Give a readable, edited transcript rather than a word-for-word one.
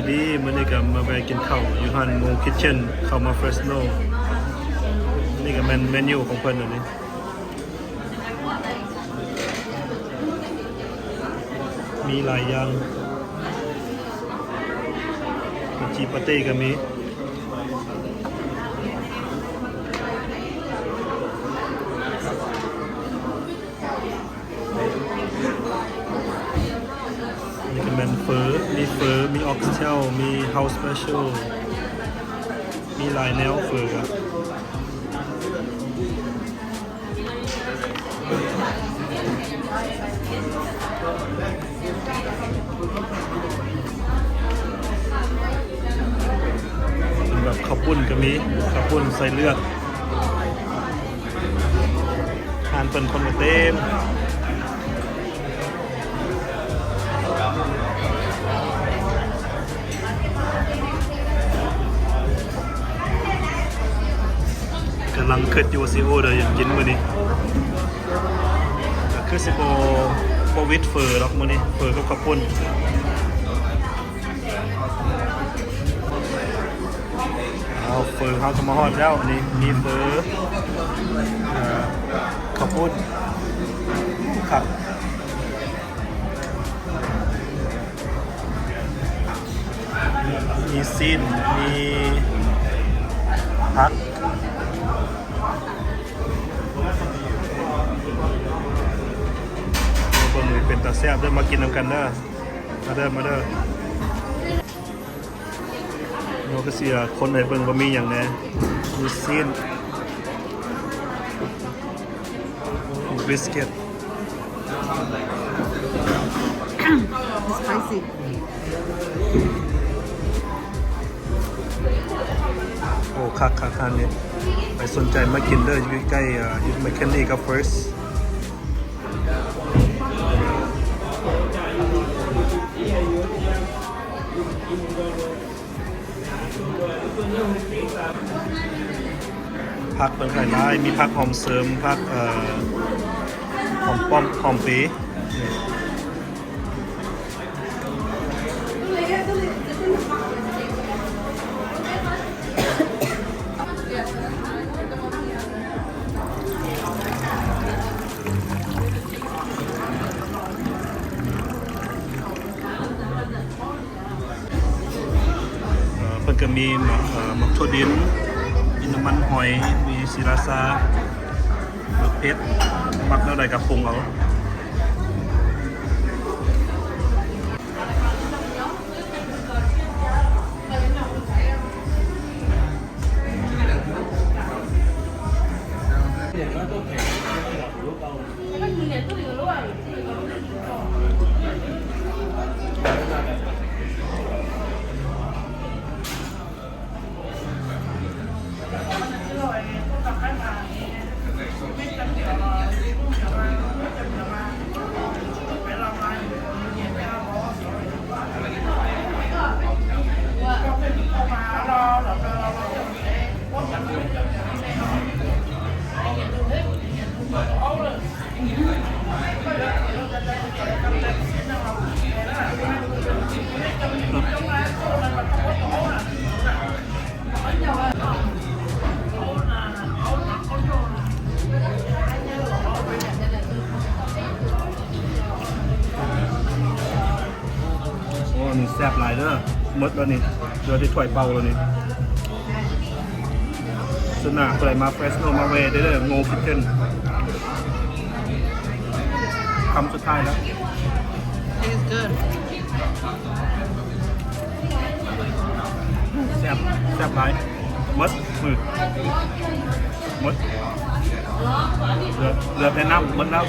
ดีมื้อนี้ก็มาแวะกินข้าวอยู่ฮันโมคิทเช่นเข้ามาเฟรสโนนี่ก็เมนูของเพิ่นอันนี้มีหลายอย่างจีปาเต้ก็มีนี่ก็เป็นเฟอร์มีออกซิเทลมีเฮาส์สเปเชียลมีหลายแนวเฟอร์ครับแบบข้าวปุ้นก็มีข้าวปุ้นใส่เลือดทานเป็นคนเต็มกำลังคิดอยู่สิโอเดี๋ยวยังกินมื้อนี้คือสิโบวิดเฟอร์หรอกมื้อนี้เฟอร์กับข้าวปุ้นเอาเฟอร์เขาก็มาฮอดแล้วนี่มีเฟอร์ข้าวปุ้นครับมีซีนมีผักเบิ่งเป็นตาแซ่บเด้อมากินนำกันเด้อมาเด้อโนก็เสียคนไหนเบิ่งบ่มีหยังแน่มีซีนบิสกิต spicy โอ้คักทานนี่ไปสนใจมากินเด้ออยู่ใกล้อยู่แมคเคนนี่กับเฟิร์สผักเป็นไข่ลายมีผักหอมเสริมผักหอมป้อมหอมปีเพิ่นก็มีมักถั่วดินมีน้ำมันหอยมีศิราซามักเพชรมักเท่าใดกับปรุงเอานี่แซ่บหลายเด้อมดแล้วนี่เดี๋ยวที่ถ้วยเบาแล้วนี่สนาใครมาเฟสโนมาเวเด้อโง่คิทเช่นคำสุดท้ายแล้ว tastes good แซ่บหลายมดมือมดเหลือแต่น้ำมดแล้ว